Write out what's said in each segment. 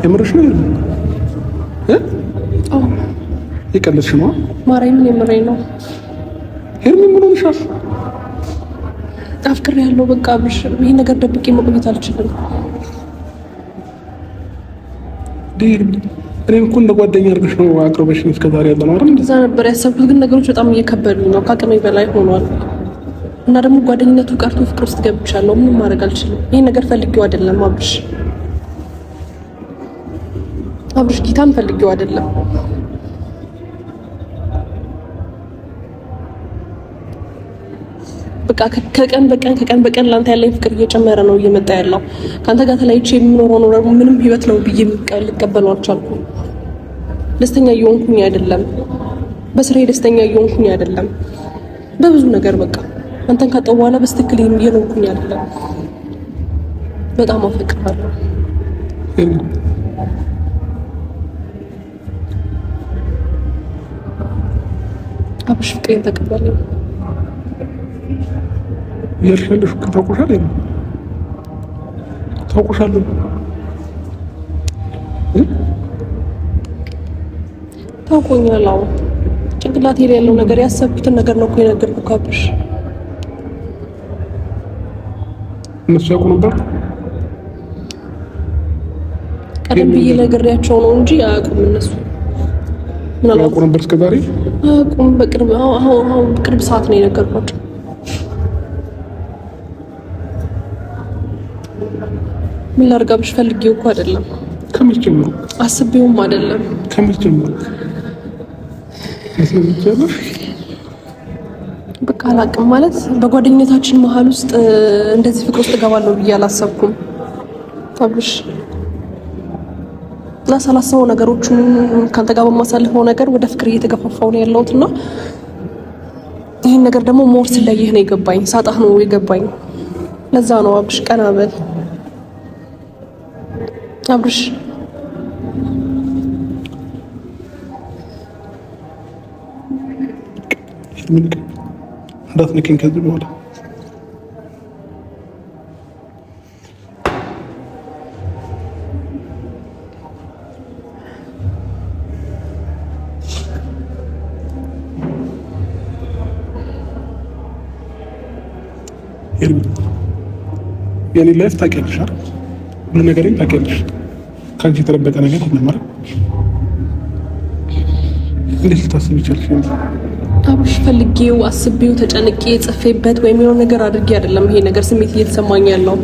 የምርሽ ነው የቀለድሽ ነው ማርያምን የምሬን ነው ሄርሚ ምን ሆነሻል አፍቅር ያለው በቃ አብርሽ ይሄ ነገር ደብቄ መቆየት አልችልም እኔ እኮ እንደ ጓደኛ አድርገሽ ነው አቅርበሽኝ እስከዛሬ ያለ ነው አይደል እንደዛ ነበር ያሰብኩት ግን ነገሮች በጣም እየከበዱኝ ነው ከአቅሜ በላይ ሆኗል እና ደግሞ ጓደኝነቱ ቀርቶ ፍቅር ውስጥ ገብቻለሁ ምንም ማድረግ አልችልም ይሄ ነገር ፈልጌው አይደለም አብርሽ ጌታን ፈልጌው አይደለም በቃ ከቀን በቀን ላንተ ያለኝ ፍቅር እየጨመረ ነው እየመጣ ያለው ካንተ ጋር ተለያይቼ የምኖረው ነው ምንም ህይወት ነው ብዬ ልቀበለው አልቻልኩም ደስተኛ እየሆንኩኝ አይደለም በስራዬ ደስተኛ እየሆንኩኝ አይደለም በብዙ ነገር በቃ አንተን ካጣሁ በኋላ በስትክክል እየኖርኩኝ አይደለም በጣም አፈቅራለሁ አብሽ ፍቅሬን ተቀበለኝ ያልፈልሽ ከተቆሻለ ተቆሻለ ታውቆኛለሁ ጭንቅላቴ ላይ ያለው ነገር ያሰብኩትን ነገር ነው እኮ የነገርኩህ አብሽ እነሱ ያውቁ ነበር ቀደም ብዬ ነግሬያቸው ነው እንጂ አያውቁም እነሱ ምን ያውቁ ነበር እስከዛሬ አያውቁም በቅርብ ሰዓት ነው የነገርኳቸው ምን ላድርግ አብሽ ፈልጌው እኮ አይደለም ከመቼ ጀምሮ አስቤውም አይደለም ከመቼ ጀምሮ በቃ አላውቅም ማለት በጓደኝነታችን መሀል ውስጥ እንደዚህ ፍቅር ውስጥ እገባለሁ ብዬ አላሰብኩም አብሽ ላሳላሰው ነገሮችን ካንተ ጋር በማሳልፈው ነገር ወደ ፍቅር እየተገፋፋው ነው ያለውትና ይሄን ነገር ደግሞ ሞር ስለይህ ነው የገባኝ ሳጣህ ነው የገባኝ ለዛ ነው አብሽ ቀና በል አብርሽ እንዳትነኪኝ ከዚህ በኋላ የኔ ላይፍ ታውቂያለሽ አይደል ሁሉ ነገሬን ታውቂያለሽ ካንቺ የተደበቀ ነገር የለም አይደል እንዴት ልታስብ ይችላልሽ አብሽ ፈልጌው አስቤው ተጨንቄ ጽፌበት ወይም የሆነ ነገር አድርጌ አይደለም ይሄ ነገር ስሜት እየተሰማኝ ያለው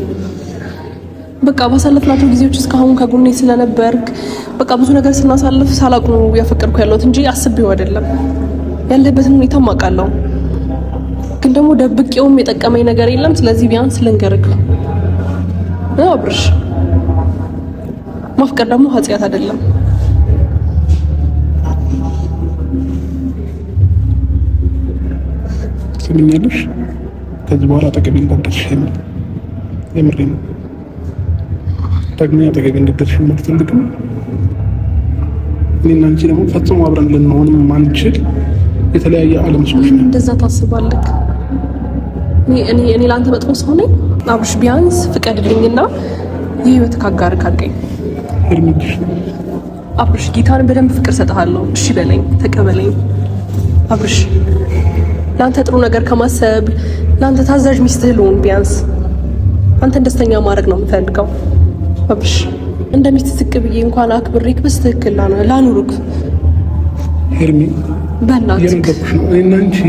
በቃ ባሳለፍናቸው ጊዜዎች እስካሁን ከጎኔ ስለነበርክ በቃ ብዙ ነገር ስናሳልፍ ሳላውቅ ነው ያፈቀርኩ ያለሁት እንጂ አስቤው አይደለም ያለበትን ሁኔታ ማውቃለሁ ግን ደግሞ ደብቄውም የጠቀመኝ ነገር የለም ስለዚህ ቢያንስ ልንገርክ አብርሽ ማፍቀር ደግሞ ኃጢአት አይደለም ትሰሚኛለሽ ከዚህ በኋላ አጠገቤ እንዳትደርሺ የምሬን ነው ዳግመኛ አጠገቤ እንዳትደርሺ አልፈልግም እኔና አንቺ ደግሞ ፈጽሞ አብረን ልንሆንም ማንችል የተለያየ ዓለም ሰዎች ነን እንደዛ ታስባለህ እኔ ላንተ መጥፎ ሰው ነኝ አብርሽ ቢያንስ ፍቀድልኝና የህይወት ካጋር ካርገኝ እርምጃሽ አብርሽ ጌታን በደንብ ፍቅር ሰጣለሁ እሺ በለኝ ተቀበለኝ አብርሽ ላንተ ጥሩ ነገር ከማሰብ ላንተ ታዛዥ ሚስትህ ልሆን ቢያንስ አንተን ደስተኛ ማድረግ ነው የምፈልገው አብርሽ እንደ ሚስት ዝቅ ብዬ እንኳን አክብሬክ በስትክክል ላኑርክ ሄርሚ በእናትህ የነገርኩሽ ነው እኔና አንቺ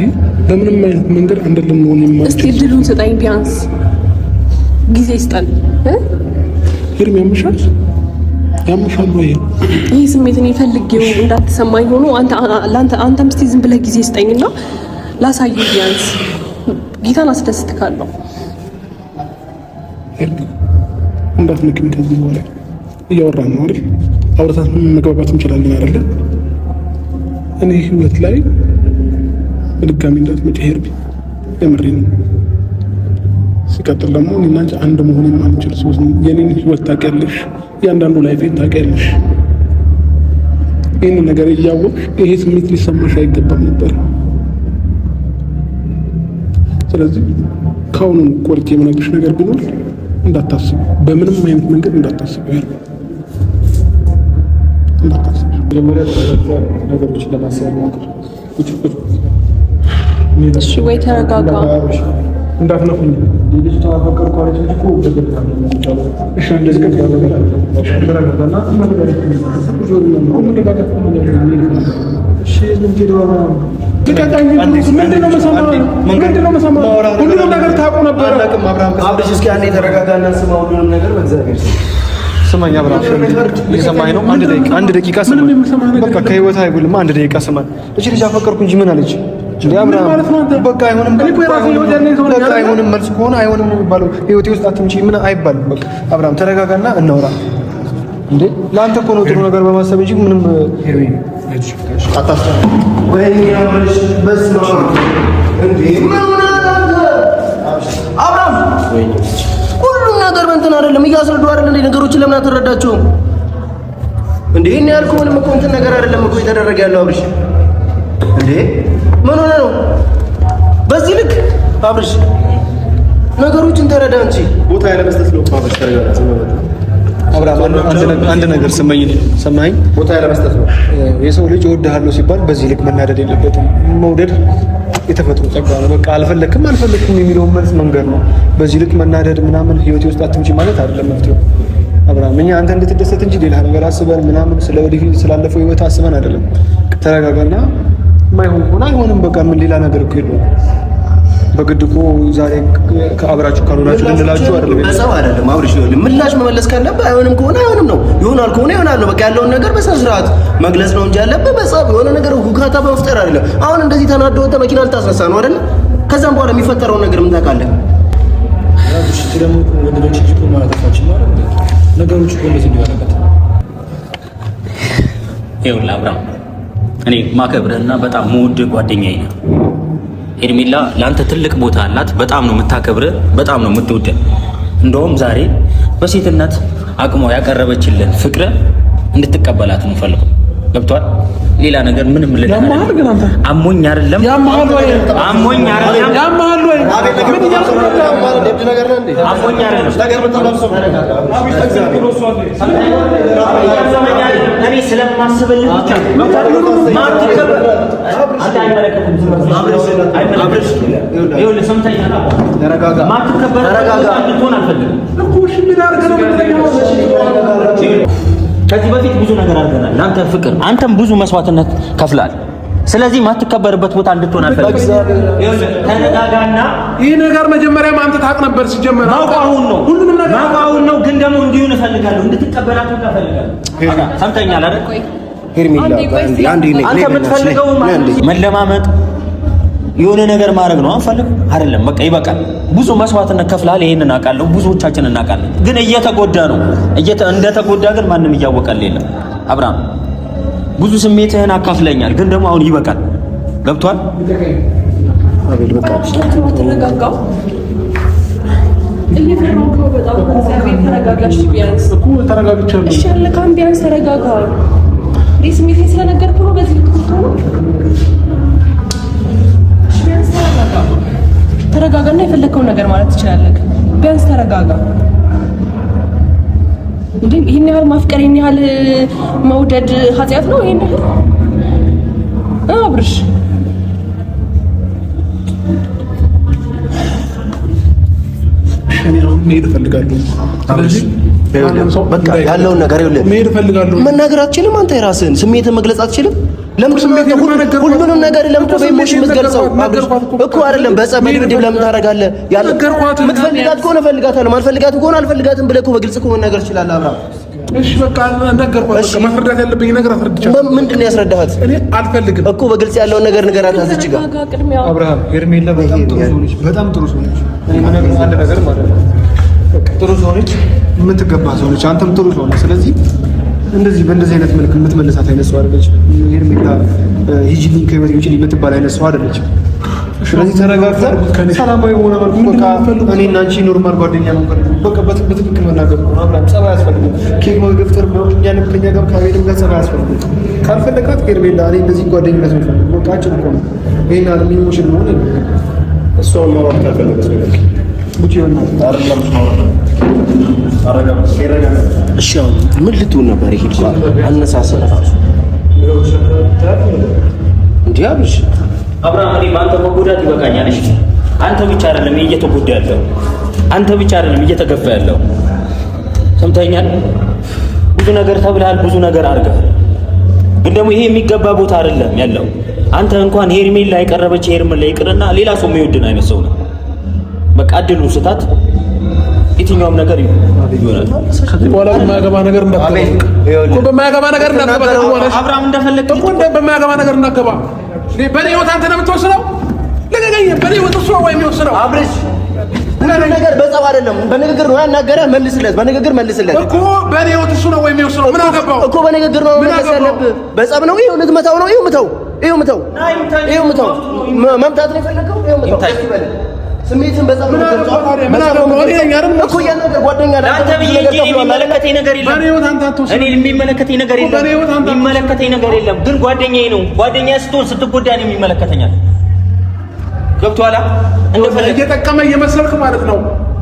በምንም አይነት መንገድ አንድ ልንሆን የማንችል እስቲ እድሉን ስጠኝ ቢያንስ ጊዜ ይስጠን ሄርሚ ያምሻል ወይ ይሄ ስሜትን ይፈልጌው እንዳትሰማኝ ሆኖ አንተም እስቲ ዝም ብለህ ጊዜ ስጠኝና ላሳየው ቢያንስ ጌታን አስደስትካለሁ እንዳትነኪኝ ከዚህ በኋላ እያወራን ነው አይደል አውርተን መግባባት እንችላለን አይደል እኔ ህይወት ላይ በድጋሚ እንዳትመጪ ሄርሚ የምሬን ነው ሲቀጥል ደግሞ እኔና አንቺ አንድ መሆን የማንችል ሰዎች የኔን ህይወት ታውቂያለሽ ያንዳንዱ ላይፌን ታውቂያለሽ ይህን ነገር እያወቅሽ ይሄ ስሜት ሊሰማሽ አይገባም ነበር ስለዚህ ካሁኑ ቆርጬ የምነግርሽ ነገር ቢኖር እንዳታስብ በምንም አይነት መንገድ እንዳታስብ ነገሮችን ለማሰብ ሞክር። እሺ ወይ ተረጋጋ። እንዳትነኩኝ ልጅ ተዋፈቀር ኳሊቲ እኮ እሺ እንደዚህ ሁሉንም ነገር ታውቁ ነበር። አብርሽ እስኪ አንዴ ተረጋጋና ስማ ሁሉንም ነገር በእግዚአብሔር ስማኝ አብርሃም እየሰማኸኝ ነው? አንድ ደቂቃ ስማኝ። በቃ ከህይወት አይጉልማ። አንድ ደቂቃ ስማኝ። እቺ ልጅ አፈቀርኩ እንጂ ምን አለች? በቃ አይሆንም፣ አይሆንም። መልስ ከሆነ አይሆንም ነው የሚባለው። ህይወቴ ውስጥ አትምጪ ምን አይባልም። በቃ አብርሃም ተረጋጋና እናውራ። እንዴ ለአንተ እኮ ነው ጥሩ ነገር በማሰብ እንጂ ምንም አታስጨንቅ። ወይኔ አብርሽ በስመ አብ እንዴ ምን ሆነ አብርሃም? ወይኔ ሁሉም ነገር በእንትን አይደለም እያስረዱ አይደለም እንዴ ነገሮችን ለምን አትረዳቸውም እንዴ? እኔ ያልኩህ ምንም እኮ እንትን ነገር አይደለም እኮ የተደረገ ያለው አብርሽ። እንዴ ምን ሆነ ነው በዚህ ልክ አብርሽ? ነገሮችን ተረዳ እንጂ ቦታ ያለመስጠት ነው አብርሽ። ተረጋጋ አብርሃም። አንድ ነገር ሰማኝ። ቦታ ያለመስጠት ነው። የሰው ልጅ እወድሃለሁ ሲባል በዚህ ልክ መናደድ የለበትም። መውደድ የተፈጥሮ ጸጋ ነው። በቃ አልፈለክም የሚለውን መልስ መንገድ ነው። በዚህ ልክ መናደድ ምናምን ህይወቴ ውስጥ አትምጪ ማለት አይደለም መፍትሄው። አብርሃም እኛ አንተ እንድትደሰት እንጂ ሌላ ነገር አስበን ምናምን ስለ ወደፊት ስላለፈው ህይወት አስበን አይደለም። ተረጋጋና ማይሆን ሆነ አይሆንም። በቃ ምን ሌላ ነገር እኮ የለውም። በግድ እኮ ዛሬ ከአብራችሁ ካልሆናችሁ ልንላችሁ አይደለም። በሰው አይደለም አብርሽ። ይኸውልህ ምላሽ መመለስ ካለብህ አይሆንም ከሆነ አይሆንም ነው፣ ይሆናል ከሆነ ይሆናል ነው። በቃ ያለውን ነገር በስነ ስርዓት መግለጽ ነው እንጂ ያለብህ በጸብ የሆነ ነገር ሁካታ በመፍጠር አይደለም። አሁን እንደዚህ ተናዶ ወጥተህ መኪና ልታስነሳ ነው አይደል? ከዛም በኋላ የሚፈጠረውን ነገር ምን ታውቃለህ? አብርሽ ደግሞ ወንዶች እኮ ማለታችን ማለት ነገሮች እኮ እንደዚህ ሊያደርጋት ይኸውልህ አብርሃም፣ እኔ ማከብርህና በጣም የምወድህ ጓደኛዬ ነህ። ሄርሜላ ለአንተ ትልቅ ቦታ አላት። በጣም ነው የምታከብርህ፣ በጣም ነው የምትወደህ። እንደውም ዛሬ በሴትነት አቅሟ ያቀረበችልን ፍቅር እንድትቀበላት ነው ፈልገው። ገብቷል? ሌላ ነገር ምንም ልልህ አሞኝ አይደለም። አሞኝ እኔ ስለማስብልህ ብቻ ከዚህ በፊት ብዙ ነገር አድርገናል ለአንተ ፍቅር። አንተም ብዙ መስዋዕትነት ከፍላል። ስለዚህ ማትከበርበት ቦታ እንድትሆን አልፈልግም። ተረጋጋና ይሄ ነገር መጀመሪያም አንተ ታውቅ ነበር ሲጀመር። ማውቃውን ነው ሁሉንም ነገር ማውቃውን ነው፣ ግን ደግሞ እንዲሆን እፈልጋለሁ፣ እንድትቀበላት እፈልጋለሁ። ሰምተኛል አይደል? ሄርሜላ አንዴ አንተ የምትፈልገው መለማመጥ የሆነ ነገር ማድረግ ነው አንፈልግ አይደለም። በቃ ይበቃል። ብዙ መስዋዕትነት ከፍላል። ይሄንን አውቃለሁ፣ ብዙዎቻችን እናውቃለን። ግን እየተጎዳ ነው። እንደተጎዳ ግን ማንም እያወቀልህ የለም። አብርሃም ብዙ ስሜትህን አካፍለኛል፣ ግን ደግሞ አሁን ይበቃል። ገብቷል? አቤል በቃ ተረጋጋው። እየፈራሁ ነው በጣም። እግዚአብሔር ተረጋጋሽ። ቢያንስ እኮ ተረጋግቻለሁ። እሺ አለካም ቢያንስ ተረጋጋ። ስሜቴን ስለነገርኩ ነው በዚህ ልክ ነው። ተረጋጋና የፈለከውን ነገር ማለት ትችላለህ። ቢያንስ ተረጋጋ። እንዴ ይሄን ያህል ማፍቀር፣ ይሄን ያህል መውደድ ኃጢአት ነው? ይሄን ያህል አብርሽ መሄድ እፈልጋለሁ። ስለዚህ በቃ ያለውን ነገር መሄድ እፈልጋለሁ። መናገር አትችልም? አንተ የራስህን ስሜትን መግለጽ አትችልም? ለምን ሁሉንም ነገር ለምን በኢሞሽን የምትገልጸው እኮ አይደለም? በጸብ ድብድብ ለምን ታደርጋለህ? የምትፈልጋት ከሆነ እፈልጋታለሁ፣ ማልፈልጋት ከሆነ አልፈልጋትም ብለህ እኮ በግልጽ እኮ መናገር ትችላለህ። አብርሃም እሺ በቃ ነገርኳት። በቃ ማስረዳት ያለብኝ ነገር አስረድቻለሁ። ምንድን ነው ያስረዳሃት? እኔ አልፈልግም እኮ በግልጽ ያለውን ነገር ንገራት። አዝጭ ጋር አብርሃም ሄርሜላ በጣም ጥሩ ሰው ነች፣ በጣም ጥሩ ሰው ነች። እኔ የምነግርህ አንድ ነገር ማለት ነው፣ ጥሩ ሰው ነች፣ የምትገባ ሰው ነች። አንተም ጥሩ ሰው ነች። ስለዚህ እንደዚህ በእንደዚህ አይነት መልክ የምትመልሳት አይነት ሰው አይደለች። ሄርሜላ ሂጂልኝ ከህይወቴ ውጪ የምትባል አይነት ሰው አይደለች። ስለዚህ ተረጋግተን ሰላማዊ በሆነ መልኩ በቃ እኔና አንቺ ኖርማል ጓደኛ ነው። በቃ በትክክል መናገር ነው። አብርሃም ጸባይ አያስፈልግም። ኬክ መገፍተር ነው እኛንም ከኛ ጋር ከቤትም ጋር ጸባይ አያስፈልግም። ካልፈለጋት ሄርሜላ እኔ እንደዚህ ጓደኝነት ነው ፈልግ በቃ አጭር እኮ ነው። ይሄን አለ ኢሞሽን ነው ነው እሷን ማውራት ካልፈለገች ነው ሙቺ ይሆናል አይደለም እሺ አሁን ምን ልትሆን ነበር? ይሄ አነሳሰ ራሱ እንዴ አብርሽ አብርሃም እኔ በአንተ መጎዳት ይበቃኛል። እሺ አንተ ብቻ አይደለም እየተጎዳ ያለው፣ አንተ ብቻ አይደለም እየተገፋ ያለው። ሰምተኛል። ብዙ ነገር ተብለሃል፣ ብዙ ነገር አድርገሃል። ግን ደግሞ ይሄ የሚገባ ቦታ አይደለም ያለው። አንተ እንኳን ሄርሜላ የቀረበች ሄርሜላ ይቅርና ሌላ ሰው የሚወድን አይነት ሰው ነው። በቃ እድሉን ስታት የትኛውም ነገር ይሆናል። ከዚህ በኋላ በማያገባ ነገር እንዳትገባ እኮ በማያገባ ነገር እንዳትገባ አብርሃም እንደፈለክ እኮ በማያገባ ነገር እንዳትገባ። በኔ ህይወት አንተ ነው የምትወስነው። ለገገኝ በኔ ህይወት እሱ ነው የሚወስነው። አብርሽ ነገር በጸብ አይደለም በንግግር ነው ያናገረህ። መልስለት፣ በንግግር መልስለት እኮ በኔ ህይወት እሱ ነው የሚወስነው። ምን አገባው እኮ በንግግር ነው መመለስ ያለብህ። በጸብ ነው ይሄው ልትመታው ነው። ይሄው ምተው፣ ይሄው ምተው፣ ይሄው ምተው። መምታት ነው የፈለከው። ይሄው ምተው። ስሜትን በጸብ ነው ምን አገባው? እኮ ያናገር ጓደኛ ላይ አንተ የሚመለከተኝ ነገር የለም። በኔ ህይወት አንተ አትወስነው። እኔ የሚመለከተኝ ነገር የለም። የሚመለከተኝ ነገር የለም። ግን ጓደኛዬ ነው። ጓደኛዬ ስትሆን ስትጎዳ ነው የሚመለከተኛል። ገብቶሃል? እንደፈለክ እየጠቀመ እየመሰልክ ማለት ነው።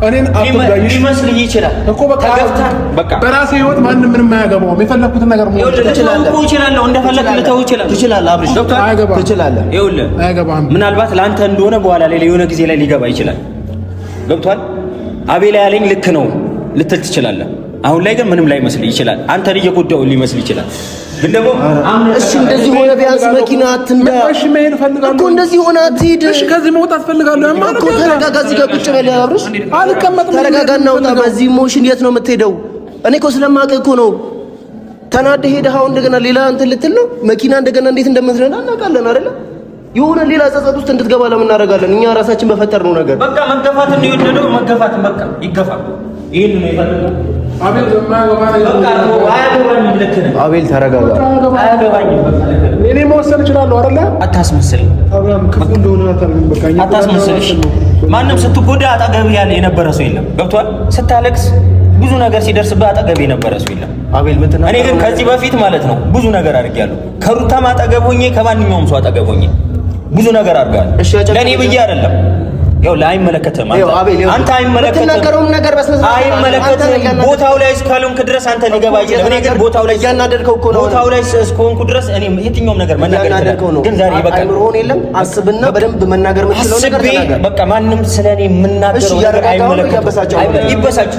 እኔን አትጋይሽ ሊመስልህ ይችላል እኮ በቃ በራሴ ህይወት ማንም ምንም አያገባውም። የፈለኩትን ነገር ነው ይችላል። እንደፈለክ ልተው ይችላል። ትችላለህ አብርሽ፣ ትችላለህ። ይኸውልህ አያገባም። ምናልባት ለአንተ እንደሆነ በኋላ ላይ የሆነ ጊዜ ላይ ሊገባ ይችላል። ገብቶሃል? አቤላ ያለኝ ልክ ነው ልትል ትችላለህ። አሁን ላይ ግን ምንም ላይ መስል ይችላል። አንተን እየጎዳው ሊመስል ይችላል። ግን ደግሞ እሺ እንደዚህ ሆነ ቢያንስ መኪና አትንዳ። እሺ መሄድ ፈልጋለሁ እኮ እንደዚህ ሆነ አትሂድ። እሺ ከዚህ መውጣት ፈልጋለሁ። እኮ ተረጋጋ። እዚህ ጋር ቁጭ በል አብርሽ። አልቀመጥም። ተረጋጋና ውጣ። በዚህ ኢሞሽን የት ነው የምትሄደው? እኔ እኮ ስለማውቅህ እኮ ነው። ተናደህ ሄደህ አሁን እንደገና ሌላ እንትን ልትል ነው። መኪና እንደገና እንዴት እንደምትነዳ እናውቃለን አይደለ? የሆነ ሌላ ጸጸት ውስጥ እንድትገባ ለምን እናደርጋለን? እኛ ራሳችን በፈጠርነው ነገር በቃ መገፋትን ነው የወደደው። መገፋትን በቃ ይገፋ። ይሄን ነው የፈለገው። አቤል በማያገባ ነገር አቤል ተረጋጋ። እኔ መወሰን እችላለሁ አይደለ? አታስመስል። አብርሃም ክፉ እንደሆነ አታስመስል። ማንም ስትጎዳ አጠገብህ ያለ የነበረ ሰው የለም። ገብቶሃል? ስታለቅስ ብዙ ነገር ሲደርስብህ አጠገብህ የነበረ ሰው የለም። አቤል እኔ ግን ከዚህ በፊት ማለት ነው ብዙ ነገር አድርጌያለሁ። ከሩታም አጠገብ ሆኜ ከማንኛውም ሰው አጠገብ ሆኜ ብዙ ነገር አድርጋለሁ። ለእኔ ብዬ አይደለም። ያው አይመለከትም። አንተ አይመለከትም። ቦታው ላይ እስካልሆንክ ድረስ አንተ ሊገባ አይችልም። እኔ ግን ቦታው ላይ እያናደድከው እኮ ነው። ቦታው ላይ እስከሆንኩ ድረስ እኔ የትኛውም ነገር መናገር እችላለሁ። ግን ዛሬ በቃ አይምሮን የለም። አስብና በደንብ መናገር የምትችለው ነገር ተናገር። በቃ ማንም ስለኔ የምናገረው ነገር አይመለከትም። ይበሳጭ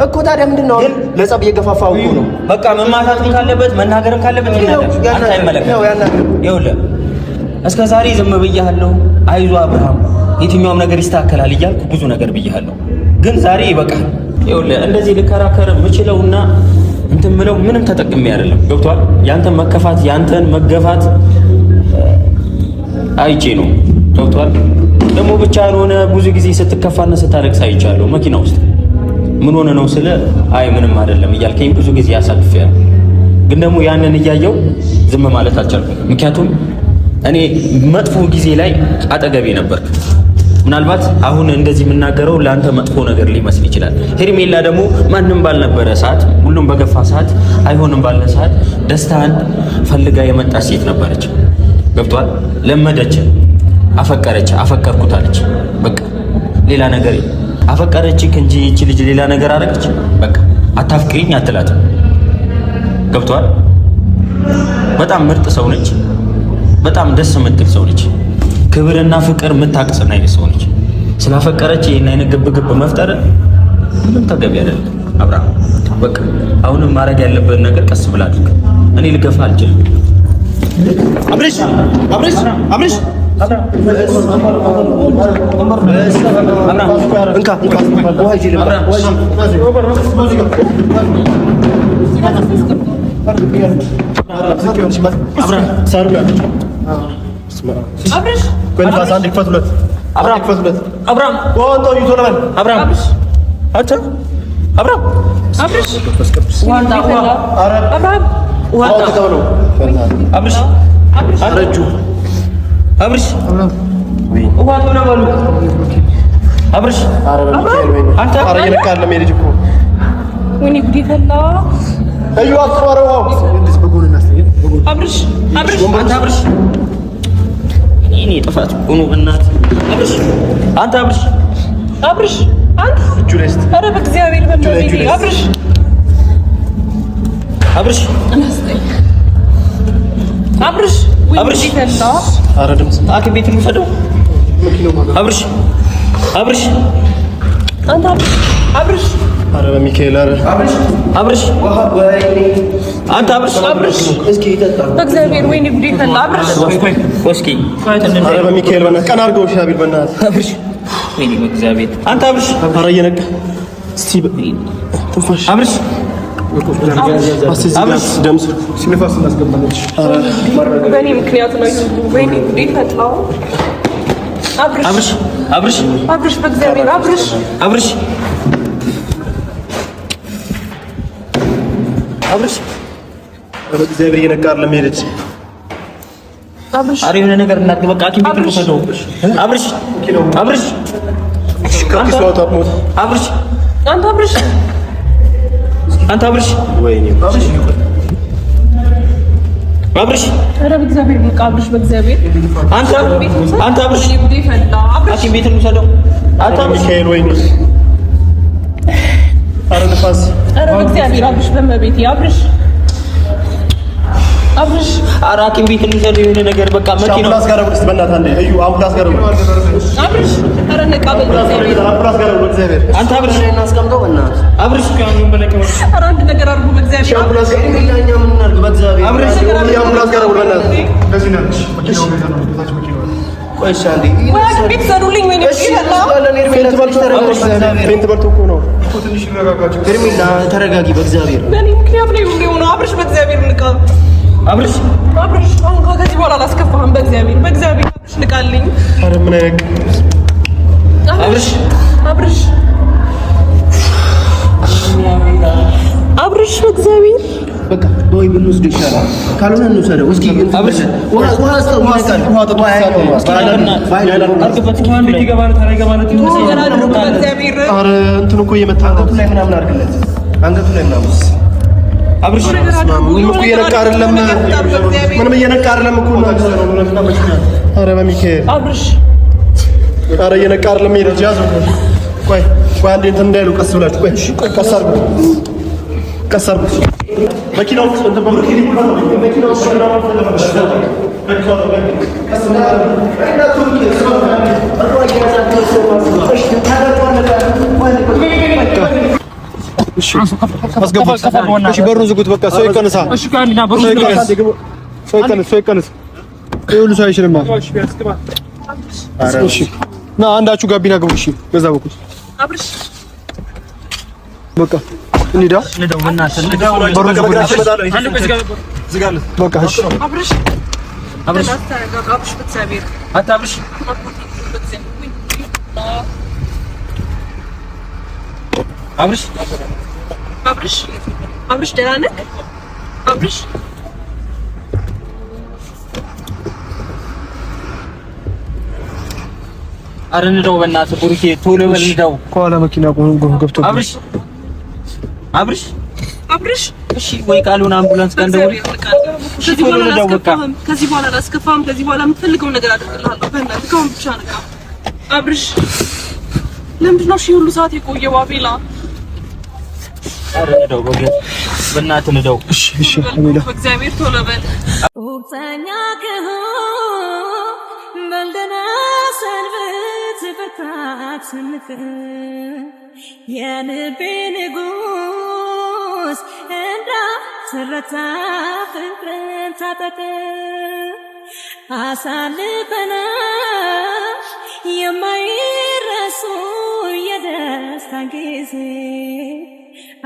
እኮ ታዲያ ምንድን ነው ለጸብ እየገፋፋው እኮ ነው። በቃ መማታትም ካለበት መናገርም ካለበት ይናገር። አንተ አይመለከትም። ይኸውልህ እስከ ዛሬ ዝም ብያለሁ። አይዞህ አብርሃም የትኛውም ነገር ይስተካከላል እያልኩ ብዙ ነገር ብያለሁ። ግን ዛሬ ይበቃል። ይኸውልህ እንደዚህ ልከራከር የምችለውና እንትን ምለው ምንም ተጠቅሜ አይደለም። ገብቶሃል? ያንተን መከፋት ያንተን መገፋት አይቼ ነው። ገብቶሃል? ደግሞ ብቻ ሆነ ብዙ ጊዜ ስትከፋና ስታለቅስ አይቻለሁ መኪና ውስጥ። ምን ሆነ ነው ስለ አይ ምንም አይደለም እያልከኝ ብዙ ጊዜ አሳልፌያለሁ። ግን ደግሞ ያንን እያየው ዝም ማለት አልቻልኩም። ምክንያቱም እኔ መጥፎ ጊዜ ላይ አጠገቤ ነበርክ። ምናልባት አሁን እንደዚህ የምናገረው ለአንተ መጥፎ ነገር ሊመስል ይችላል። ሄርሜላ ደግሞ ማንም ባልነበረ ሰዓት፣ ሁሉም በገፋ ሰዓት፣ አይሆንም ባለ ሰዓት ደስታን ፈልጋ የመጣች ሴት ነበረች። ገብቷል? ለመደች፣ አፈቀረች፣ አፈቀርኩታለች። በቃ ሌላ ነገር አፈቀረች እንጂ እቺ ልጅ ሌላ ነገር አደረገች። በቃ አታፍቅሪኝ አትላትም። ገብቷል? በጣም ምርጥ ሰው ነች። በጣም ደስ የምትል ሰው ነች። ክብርና ፍቅር የምታቅስና አይነት ሰው ነች። ስላፈቀረች ይሄን አይነት ግብግብ መፍጠር ምንም ተገቢ አይደለም። አብርሃም በቃ አሁንም ማድረግ ያለበት ነገር ቀስ ብላ አድርግ። እኔ ልገፋ አልችልም። አብርሽ እንካ ውሃ ይዤ ልምጣ። እኔ ጥፋት ሆኖ እናት አብርሽ ኧረ በእግዚአብሔር አብርሽ አብርሽ አብርሽ ይተላ ኧረ ድምጽ ሐኪም ቤት እንውሰደው። አብርሽ አብርሽ አንተ አብርሽ ኧረ በሚካኤል ኧረ አብርሽ አንተ አብርሽ እስኪ ይጠጣ በእግዚአብሔር ወይኔ ጉዴ ፈላ አብርሽ እስኪ ኧረ በሚካኤል በእናትህ ቀን አድርገው እሺ አቤል በእናትህ አብርሽ ወይኔ በእግዚአብሔር አንተ አብርሽ ኧረ እየነቃ እስቲ ትንፋሽ አብርሽ አብርሽ ደምስ ሲነፋስ እናስገባለች በእኔ ምክንያት ነው ወይኔ ጉዴ ፈላ አብርሽ አብርሽ አብርሽ በእግዚአብሔር አብርሽ አብርሽ አብርሽ በእግዚአብሔር እየነቃ አይደለም ሄደች አብርሽ ኧረ የሆነ ነገር እናድርግ በቃ ሐኪም ቤት እንውሰደው አብርሽ አብርሽ ከኪሱ አውጣት ሞት አብርሽ አንተ አብርሽ አንተ አብርሽ ወይኔ አብርሽ ኧረ በእግዚአብሔር በቃ አብርሽ በእግዚአብሔር አንተ አብርሽ ጉዴ ፈላ አብርሽ ሐኪም ቤት እንውሰደው አንተ አብርሽ ሚካኤል ወይኔ ኧረ ንፋስ ኧረ በእግዚአብሔር አብርሽ በመቤቴ አብርሽ አብርሽ ኧረ ሐኪም ቤት እንውሰደው የሆነ ነገር በቃ መኪናው አምቡላንስ ጋር ደውል እስኪ በእናትህ አንዴ እዩ አምቡላንስ ጋር ደውል አብርሽ ኧረ ነቃ በእግዚአብሔር አምቡላንስ ጋር ደውል በእግዚአብሔር አንተ አብርሽ እናስቀምጠው በእናትህ አብርሽ ኧረ አንድ ነገር አድርጉ በእግዚአብሔር አምቡላንስ ጋር እኛ ምን እናድርግ በእግዚአብሔር አምቡላንስ ጋር ደውል በእናትህ እንደዚህ ነች መኪናው ነው ታች መኪናው ቆይ እሺ አንዴ ወይ ቤት ሰሩልኝ ወይኔ ፌንት በልቶ እኮ ነው ትንሽ ይረጋጋችሁ ሄርሜላ ተረጋጊ በእግዚአብሔር በእኔ ምክንያት ነው ሁሉ የሆነው አብርሽ በእግዚአብሔር ንቃ አብርሽ አብርሽ አሁን ከዚህ በኋላ አላስከፋህም በእግዚአብሔር አብርሽ ንቃልኝ ኧረ ምን አይነት አብርሽ አብርሽ አብርሽ በእግዚአብሔር በቃ ወይ ብንወስድ ይሻላል ካልሆነ እንውሰደው እስኪ አብርሽ ውሃ አስጠው ይነቃል ውሃ ጠጡ በእግዚአብሔር ኧረ እንትን እኮ እየመታ አንገቱ ላይ ምናምን አድርግለት አንገቱ ላይ ምናምን አብርሽ ምንም እኮ እየነቃ አይደለም ምንም እየነቃ አይደለም እኮ ኧረ በሚካኤል አብርሽ ኧረ እየነቃ አይደለም ሄደች ያዘው ቆይ ቆይ አንዴ እንትን እንዳይሉ ቀስ ብላችሁ ቆይ ቀስ አድርጉ ቀስ አድርጉ መኪናው እንትን መኪናው እሺ በሩን ዝጉት በቃ ሰው ይቀንሳ ሰው ይቀንስ ይኸውልህ ሰው አይችልም እሺ ና አንዳችሁ ጋቢና ግቡ እሺ በዛ በኩል አብርሽ በቃ እንሂዳ እንደው በእናትህ እንደው በሩን ዝጉት ዝጋለት በቃ እሺ አብርሽ አብርሽ አብርሽ በእግዚአብሔር አንተ አብርሽ አብርሽ አብርሽ አብርሽ ደህና ነህ አብርሽ ኧረ እንደው በእናትህ ቡሩኬ ቶሎ በል እንደው ከኋላ መኪና ገብቶ አብርሽ አብርሽ አብርሽ እሺ ወይ ካልሆነ አምቡላንስ ጋር እንደውል ከዚህ በኋላ አላስከፋህም ከዚህ በኋላ የምትፈልገውን ነገር አደርግልሃለሁ በእናትህ ከአሁን ብቻ ነቃ አብርሽ ለምንድን ነው ሁሉ ሰዓት የቆየው አቤላ ኧረ እንደው በእናትህ እንደው እሺ እሺ አቤላ በእግዚአብሔር ቶሎ በል ኡብተኛ በልደና ሰንበት ፍታት ስንፍር የልቤ ንጉስ እንዳትረታ ፍቅርን ታጠቅ አሳልፈናል የማይረሱ የደስታ ጊዜ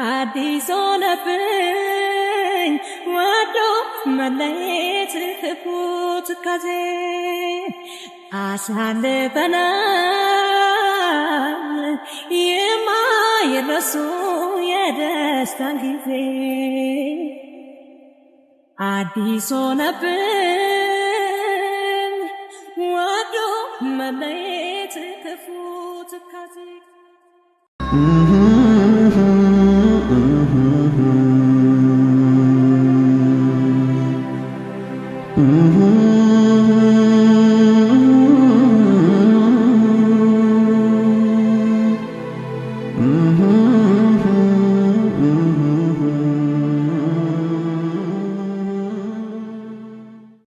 አዲስ ሆነብኝ ወዶ መለየት ክፉ ትካዜ አሳልፈናል የማይረሱ የደስታ ጊዜ አዲስ ሆነብኝ ወዶ መለየት ክፉ ትካዜ Mm-hmm.